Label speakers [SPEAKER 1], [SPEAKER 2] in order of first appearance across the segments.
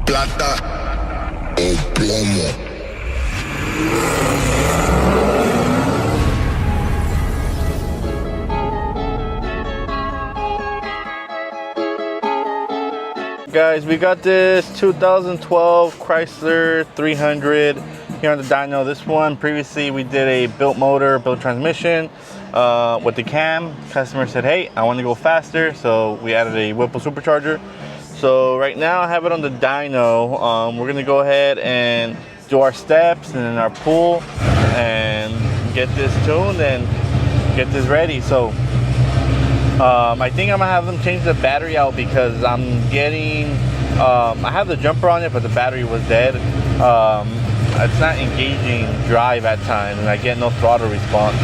[SPEAKER 1] plata o plomo.
[SPEAKER 2] Guys, we got this 2012 Chrysler 300 here on the dyno. This one, previously we did a built motor, built transmission with the cam. Customer said, hey, I want to go faster, so we added a Whipple supercharger. So right now I have it on the dyno. We're gonna go ahead and do our steps and then our pull and get this tuned and get this ready. So I think I'm gonna have them change the battery out because I'm getting, I have the jumper on it, but the battery was dead. It's not engaging drive at times and I get no throttle response.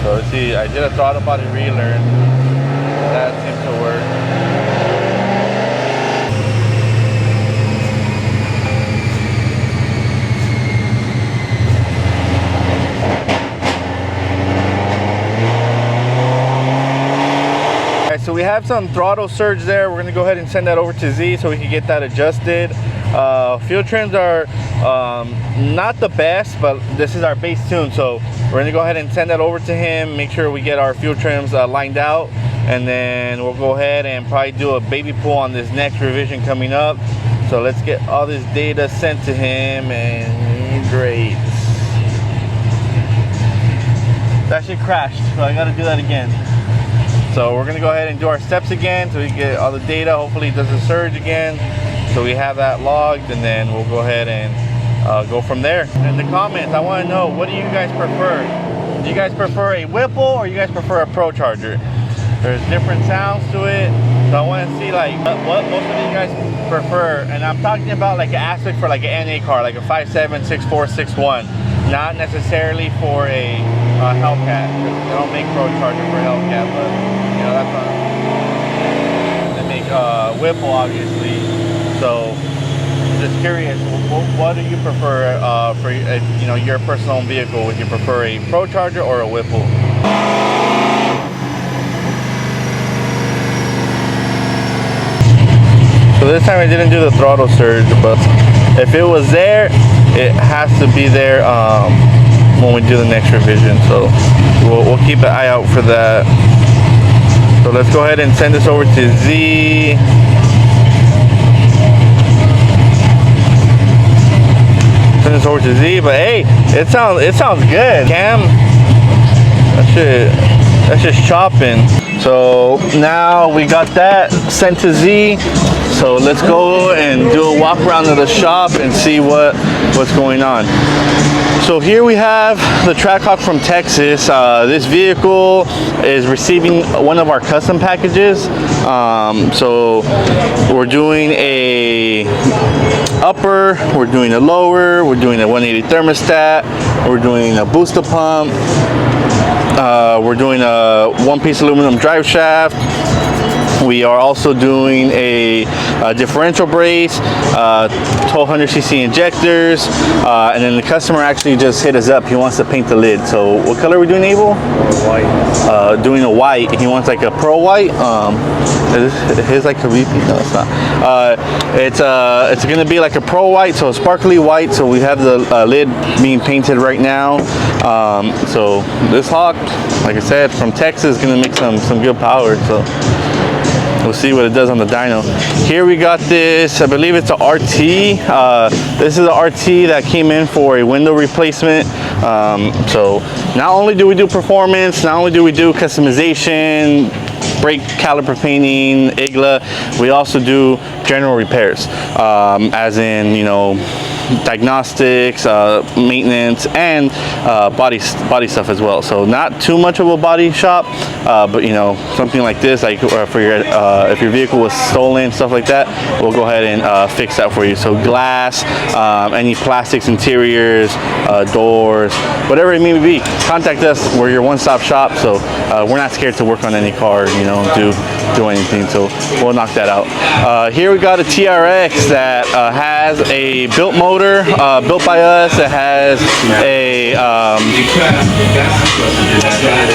[SPEAKER 2] So let's see, I did a throttle body relearn. That seems to work. So we have some throttle surge there. We're gonna go ahead and send that over to Z so we can get that adjusted. Fuel trims are not the best, but this is our base tune. So we're gonna go ahead and send that over to him, make sure we get our fuel trims lined out, and then we'll go ahead and probably do a baby pull on this next revision coming up. So let's get all this data sent to him, and great. That shit crashed, so I gotta do that again. So we're gonna go ahead and do our steps again so we get all the data. Hopefully it doesn't surge again. So we have that logged, and then we'll go ahead and go from there. In the comments, I wanna know, what do you guys prefer? Do you guys prefer a Whipple or you guys prefer a Pro Charger? There's different sounds to it. So I wanna see like what most of you guys prefer. And I'm talking about like an aspect for like an NA car, like a 5.7, 6.4, 6.1. Not necessarily for a Hellcat. They don't make Pro Charger for Hellcat, but you know, that's what they make Whipple, obviously. So just curious, what do you prefer for you know, your personal vehicle? Would you prefer a Pro Charger or a Whipple? So this time I didn't do the throttle surge, but if it was there, it has to be there when we do the next revision. So we'll keep an eye out for that. So let's go ahead and send this over to Z. Send this over to Z, but hey, it sounds good. Cam, that's just chopping. So now we got that sent to Z. So let's go and do a walk around of the shop and see what's going on. So here we have the Trackhawk from Texas. This vehicle is receiving one of our custom packages. So we're doing a upper, we're doing a lower, we're doing a 180 thermostat, we're doing a booster pump, we're doing a one-piece aluminum drive shaft. We are also doing a differential brace, 1200cc injectors, and then the customer actually just hit us up. He wants to paint the lid. So what color are we doing, Abel?
[SPEAKER 3] White.
[SPEAKER 2] Doing a white. He wants like a pearl white. Is his like a repeat? No, it's not. It's gonna be like a pearl white, so sparkly white. So we have the lid being painted right now. So this hawk, like I said, from Texas, is gonna make some good power. So we'll see what it does on the dyno. Here we got this, I believe it's a RT. This is a RT that came in for a window replacement. So not only do we do performance, not only do we do customization, brake caliper painting, IGLA, we also do general repairs, as in, you know, diagnostics, maintenance, and body stuff as well. So not too much of a body shop, but you know, something like this, like for your if your vehicle was stolen, stuff like that, we'll go ahead and fix that for you. So glass, any plastics, interiors, doors, whatever it may be, contact us. We're your one-stop shop, so we're not scared to work on any car, you know, do anything. So we'll knock that out. Here we got a TRX that has a built motor motor built by us. It has a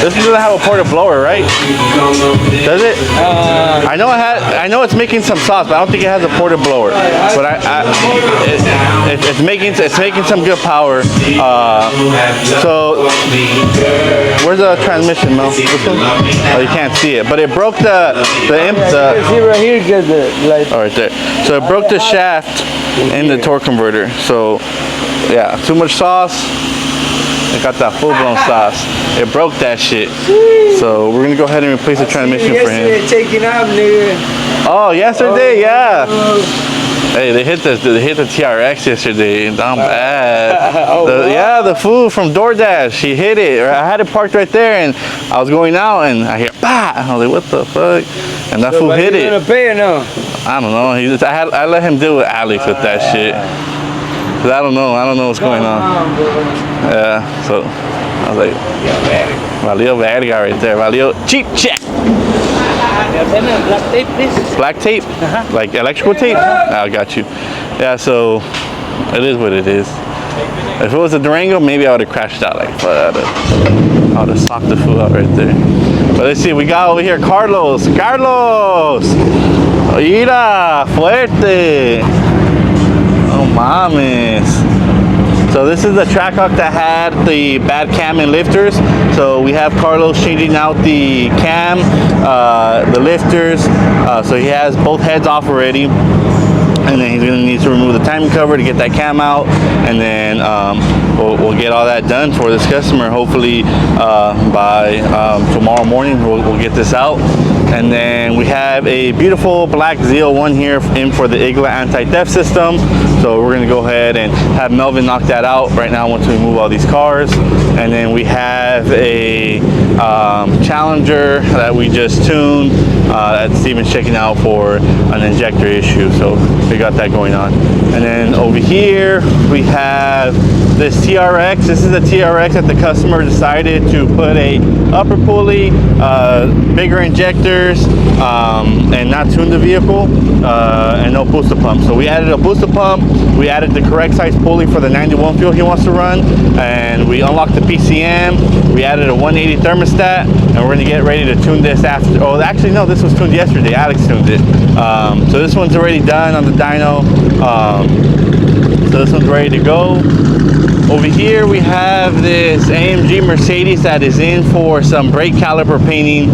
[SPEAKER 2] this doesn't have a porta blower, right? Does it? I know it's making some sauce, but I don't think it has a porta blower. But it's making some good power. So where's the transmission, Mel? This one? Oh, you can't see it, but it broke the
[SPEAKER 3] See right here, get the light.
[SPEAKER 2] Oh, right there. So it broke the shaft in the torque converter. So yeah, too much sauce. It got that full-blown sauce. It broke that shit. So we're gonna go ahead and replace the transmission for him.
[SPEAKER 3] Taking off, nigga.
[SPEAKER 2] Oh, yesterday, yeah. Hey, they hit the TRX yesterday. I'm bad. Yeah, the food from DoorDash. She hit it. I had it parked right there, and I was going out, and I hear bah. I was like, what the fuck? And that fool hit it.
[SPEAKER 3] You gonna pay or no?
[SPEAKER 2] I don't know. I let him deal with Alex with that shit. Cause I don't know what's going on. Yeah, so I was like, Valio verga right there. Valio cheap check.
[SPEAKER 3] Black tape, please.
[SPEAKER 2] Black tape? Like electrical tape? I got you. Yeah, so it is what it is. If it was a Durango, maybe I would have crashed out like I would have socked the fool out right there. But let's see, we got over here Carlos. Mira, fuerte. Oh, mames. So this is the Trackhawk that had the bad cam and lifters. So we have Carlos changing out the cam, the lifters. So he has both heads off already. And then he's gonna need to remove the timing cover to get that cam out. And then we'll get all that done for this customer. Hopefully by tomorrow morning we'll get this out. And then we have a beautiful black ZL1 here in for the IGLA anti-theft system. So we're gonna go ahead and have Melvin knock that out right now once we move all these cars. And then we have a Challenger that we just tuned that Steven's checking out for an injector issue. So we got that going on. And then over here we have this TRX. This is a TRX that the customer decided to put a upper pulley, bigger injectors, and not tune the vehicle, and no booster pump. So we added a booster pump, we added the correct size pulley for the 91 fuel he wants to run, and we unlocked the PCM, we added a 180 thermostat, and we're gonna get ready to tune this after. Oh, actually no, this was tuned yesterday. Alex tuned it. So this one's already done on the dyno. So this one's ready to go. Over here we have this AMG Mercedes that is in for some brake caliper painting.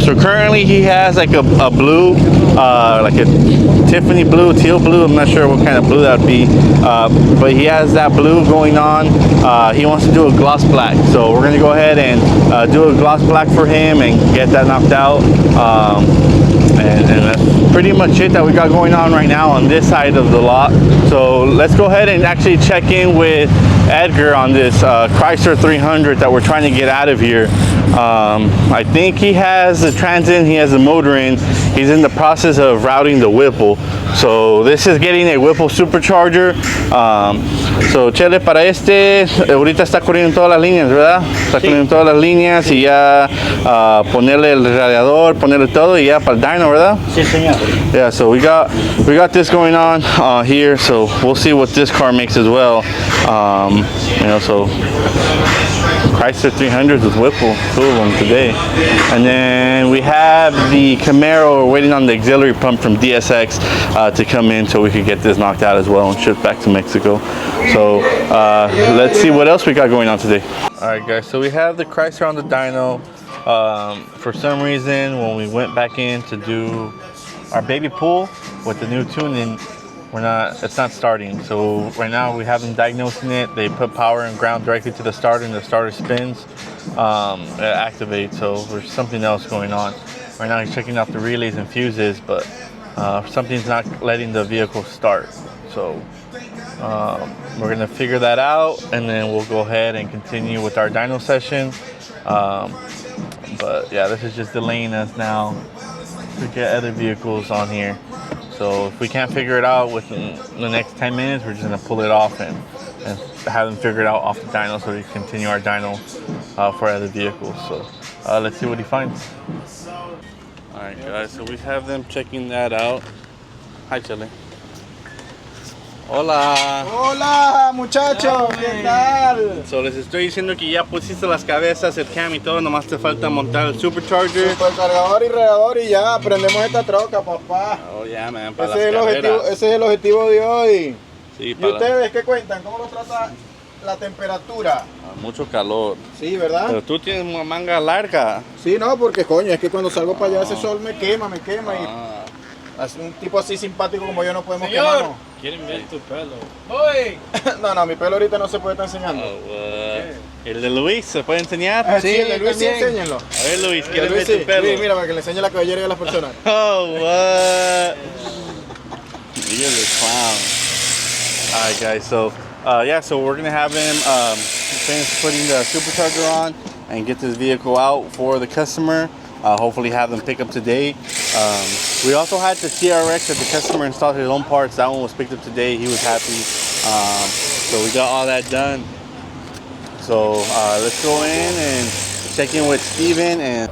[SPEAKER 2] So currently he has like a blue, like a Tiffany blue, teal blue. I'm not sure what kind of blue that would be, but he has that blue going on. He wants to do a gloss black, so we're gonna go ahead and do a gloss black for him and get that knocked out. And that's pretty much it that we got going on right now on this side of the lot. So let's go ahead and actually check in with Edgar on this Chrysler 300 that we're trying to get out of here. I think he has the trans in, he has the motor in. He's in the process of routing the Whipple. So this is getting a Whipple supercharger. So Chele, para este, ahorita está corriendo todas las líneas, ¿verdad? Está corriendo todas las líneas y ya ponerle el radiador, ponerle todo y ya para el dyno, ¿verdad?
[SPEAKER 3] Sí, señor.
[SPEAKER 2] Yeah, so we got this going on here. So we'll see what this car makes as well. You know, so Chrysler 300s with Whipple, two of them today. And then we have the Camaro. We're waiting on the auxiliary pump from DSX to come in so we could get this knocked out as well and shipped back to Mexico. So let's see what else we got going on today. All right, guys, so we have the Chrysler on the dyno. For some reason, when we went back in to do our baby pool with the new tuning, it's not starting. So right now we have them diagnosing it. They put power and ground directly to the starter, and the starter spins, it activates. So there's something else going on. Right now he's checking out the relays and fuses, but something's not letting the vehicle start. So we're gonna figure that out, and then we'll go ahead and continue with our dyno session. But yeah, this is just delaying us now to get other vehicles on here. So if we can't figure it out within the next 10 minutes, we're just gonna pull it off and have them figure it out off the dyno so we can continue our dyno for other vehicles. So let's see what he finds. All right, guys, so we have them checking that out. Hi, Chile. Hola.
[SPEAKER 4] Hola muchachos, ¿qué tal?
[SPEAKER 2] So, les estoy diciendo que ya pusiste las cabezas, el cam y todo, nomás te falta montar el supercharger.
[SPEAKER 4] Supercargador y radiador y ya prendemos esta troca, papá.
[SPEAKER 2] Oh, yeah, man, para
[SPEAKER 4] Ese
[SPEAKER 2] las carreras.
[SPEAKER 4] es el objetivo de hoy.
[SPEAKER 2] Sí,
[SPEAKER 4] ¿Y
[SPEAKER 2] para
[SPEAKER 4] ustedes qué cuentan? ¿Cómo los trata la temperatura?
[SPEAKER 2] mucho calor.
[SPEAKER 4] Sí, ¿verdad?
[SPEAKER 2] Pero tú tienes una manga larga.
[SPEAKER 4] Sí, no, porque coño, es que cuando salgo para allá ese sol me quema
[SPEAKER 2] Ah.
[SPEAKER 4] y así, un tipo así simpático como yo no podemos
[SPEAKER 3] Señor.
[SPEAKER 4] quemarnos.
[SPEAKER 3] Quieren ver tu pelo. ¡Voy!
[SPEAKER 4] No, mi pelo ahorita no se puede estar enseñando.
[SPEAKER 2] El de Luis, ¿se puede enseñar?
[SPEAKER 4] Sí, el de Luis sí,
[SPEAKER 3] también.
[SPEAKER 4] enséñenlo.
[SPEAKER 2] A ver, Luis,
[SPEAKER 4] El de
[SPEAKER 2] ¿quieres ver
[SPEAKER 4] Luis sí.
[SPEAKER 2] tu pelo?
[SPEAKER 4] Luis, mira, para que le enseñe la cabellera a las personas.
[SPEAKER 2] Oh, what? You're the clown. All right, guys. So, yeah. So we're gonna have him finish putting the supercharger on and get this vehicle out for the customer. Hopefully, have them pick up today. We also had the TRX that the customer installed his own parts. That one was picked up today. He was happy. So we got all that done. So let's go in and check in with Steven and.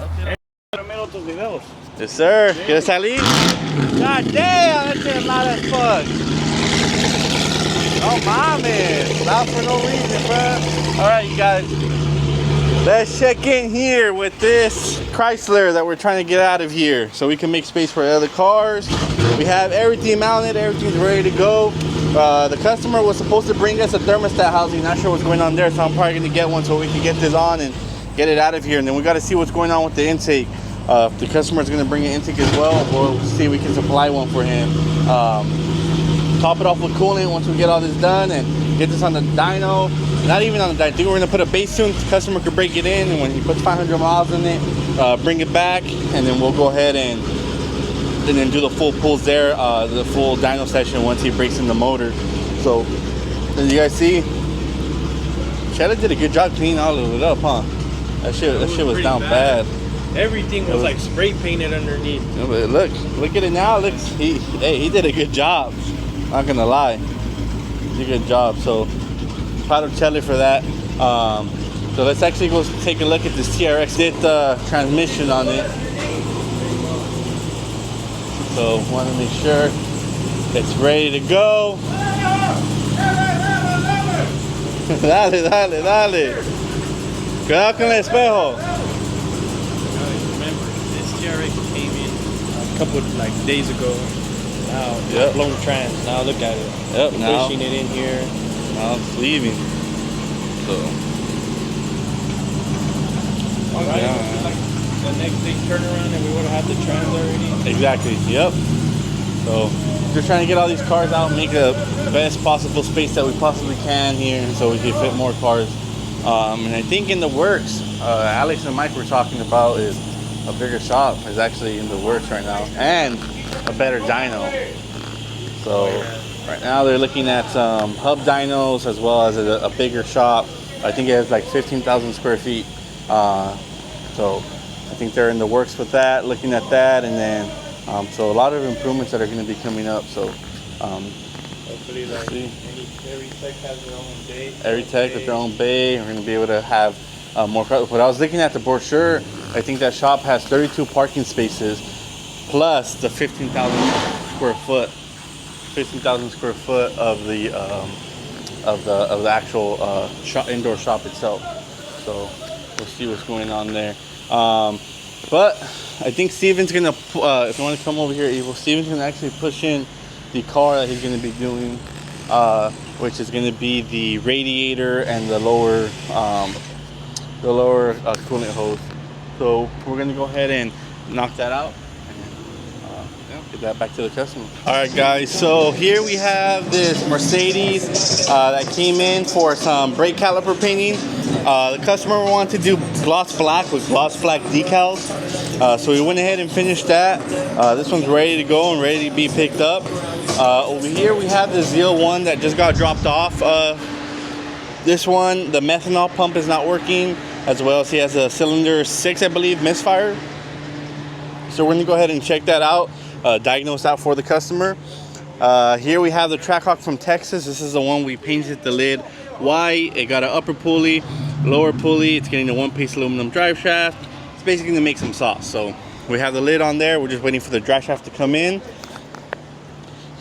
[SPEAKER 2] Yes, sir. ¿Quieres salir? God damn, that's a lot of fuck. Oh, mames. Loud for no reason, bro. All right, you guys. Let's check in here with this Chrysler that we're trying to get out of here so we can make space for other cars. We have everything mounted. Everything's ready to go. The customer was supposed to bring us a thermostat housing. Not sure what's going on there, so I'm probably going to get one so we can get this on and get it out of here. And then we got to see what's going on with the intake. If the customer is going to bring an intake as well, we'll see if we can supply one for him. Top it off with coolant once we get all this done and get this on the dyno. Not even on the dyno. I think we're going to put a base tune. The customer could break it in, and when he puts 500 miles in it, bring it back, and then we'll go ahead and then do the full pulls there, the full dyno session once he breaks in the motor. So, as you guys see, Cheddar did a good job cleaning all of it up, huh? That shit was down bad.
[SPEAKER 3] Everything was like spray painted underneath.
[SPEAKER 2] Yeah, but look at it now. Looks he did a good job. Not gonna lie, he did a good job. So proud of Cheddar for that. So let's actually go take a look at this TRX. Did the transmission on it. So want to make sure it's ready to go. Dale. Cuidado con el espejo.
[SPEAKER 3] Remember, this TRX came in a couple of days ago. Now,
[SPEAKER 2] Yep.
[SPEAKER 3] blown trans. Now look at it.
[SPEAKER 2] Yep. Now
[SPEAKER 3] Pushing it in here.
[SPEAKER 2] it's leaving. So.
[SPEAKER 3] All right.
[SPEAKER 2] Yeah.
[SPEAKER 3] Like the next day turnaround, and we would have had the trans already.
[SPEAKER 2] Exactly. Yep. So just trying to get all these cars out, make the best possible space that we possibly can here, so we can fit more cars. And I think in the works, Alex and Mike were talking about is a bigger shop is actually in the works right now, and a better dyno. So right now they're looking at some hub dynos as well as a bigger shop. I think it has like 15,000 square feet. So I think they're in the works with that, looking at that, and then so a lot of improvements that are going to be coming up. So
[SPEAKER 3] Hopefully, like every tech has their own bay.
[SPEAKER 2] every tech with their own bay. We're going to be able to have more cars. But I was looking at the brochure. I think that shop has 32 parking spaces plus the 15,000 square foot. 15,000 square foot of the actual indoor shop itself. So we'll see what's going on there. But I think Steven's gonna, if you want to come over here, Evil, Steven's gonna actually push in the car that he's gonna be doing, which is gonna be the radiator and the lower coolant hose. So we're gonna go ahead and knock that out. Get that back to the customer. All right, guys. So here we have this Mercedes that came in for some brake caliper painting. The customer wanted to do gloss black with gloss black decals. So we went ahead and finished that. This one's ready to go and ready to be picked up. Over here we have the Zeal one that just got dropped off. This one, the methanol pump is not working, as well as he has a cylinder 6, I believe, misfire. So we're gonna go ahead and check that out. Diagnose out for the customer. Here we have the Trackhawk from Texas. This is the one we painted the lid white. It got an upper pulley, lower pulley. It's getting a one-piece aluminum drive shaft. It's basically gonna make some sauce. So we have the lid on there. We're just waiting for the drive shaft to come in.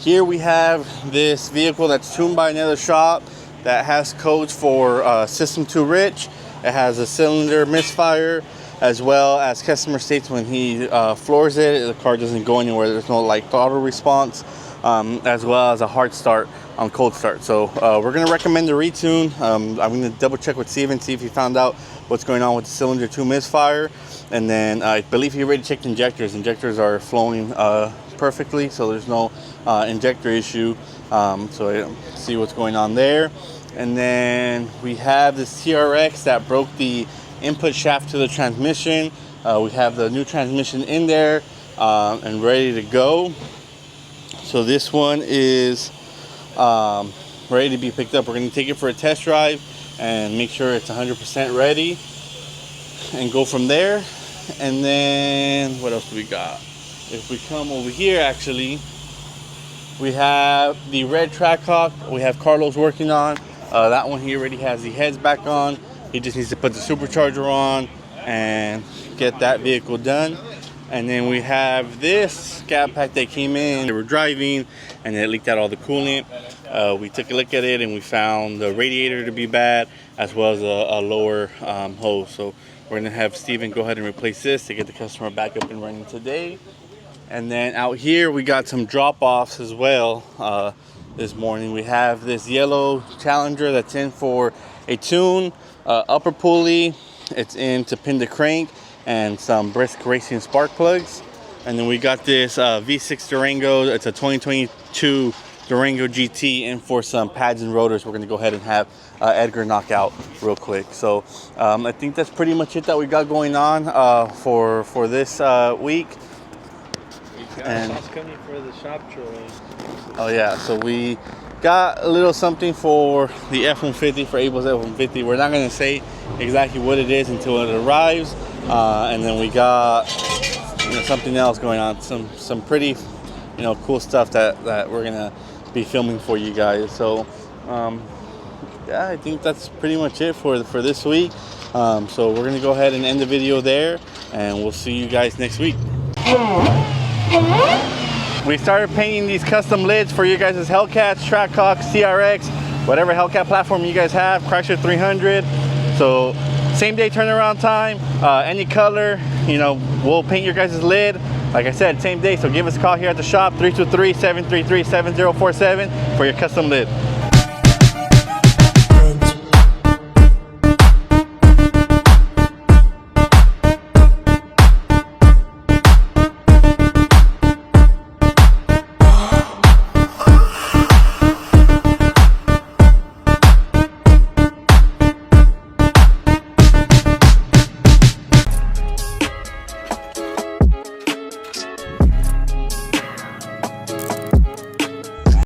[SPEAKER 2] Here we have this vehicle that's tuned by another shop that has codes for system too rich. It has a cylinder misfire, as well as customer states when he floors it, the car doesn't go anywhere. There's no like throttle response, as well as a hard start on cold start. So we're gonna recommend the retune. I'm gonna double check with Steven, see if he found out what's going on with the cylinder 2 misfire. And then I believe he already checked injectors. Injectors are flowing perfectly, so there's no injector issue. So see what's going on there. And then we have this TRX that broke the input shaft to the transmission. We have the new transmission in there and ready to go. So this one is ready to be picked up. We're going to take it for a test drive and make sure it's 100% ready and go from there. And then what else do we got? If we come over here, actually, we have the red Trackhawk we have Carlos working on. That one he already has the heads back on. He just needs to put the supercharger on and get that vehicle done. And then we have this scat pack that came in. They were driving and it leaked out all the coolant. We took a look at it and we found the radiator to be bad, as well as a lower hose. So we're gonna have Steven go ahead and replace this to get the customer back up and running today. And then out here we got some drop-offs as well. This morning we have this yellow Challenger that's in for a tune, upper pulley, it's in to pin the crank, and some brisk racing spark plugs. And then we got this V6 Durango. It's a 2022 Durango GT in for some pads and rotors. We're going to go ahead and have Edgar knock out real quick. So I think that's pretty much it that we got going on for this week.
[SPEAKER 3] And coming for the shop trolley.
[SPEAKER 2] Oh yeah, so we got a little something for the F-150, for Abel's F-150. We're not going to say exactly what it is until it arrives. And then we got something else going on, some pretty cool stuff that we're going to be filming for you guys. So yeah, I think that's pretty much it for this week. So we're going to go ahead and end the video there, and we'll see you guys next week. We started painting these custom lids for you guys' Hellcats, Trackhawks, CRX, whatever Hellcat platform you guys have, Chrysler 300. So same day turnaround time, any color, we'll paint your guys' lid. Like I said, same day, so give us a call here at the shop, 323-733-7047 for your custom lid.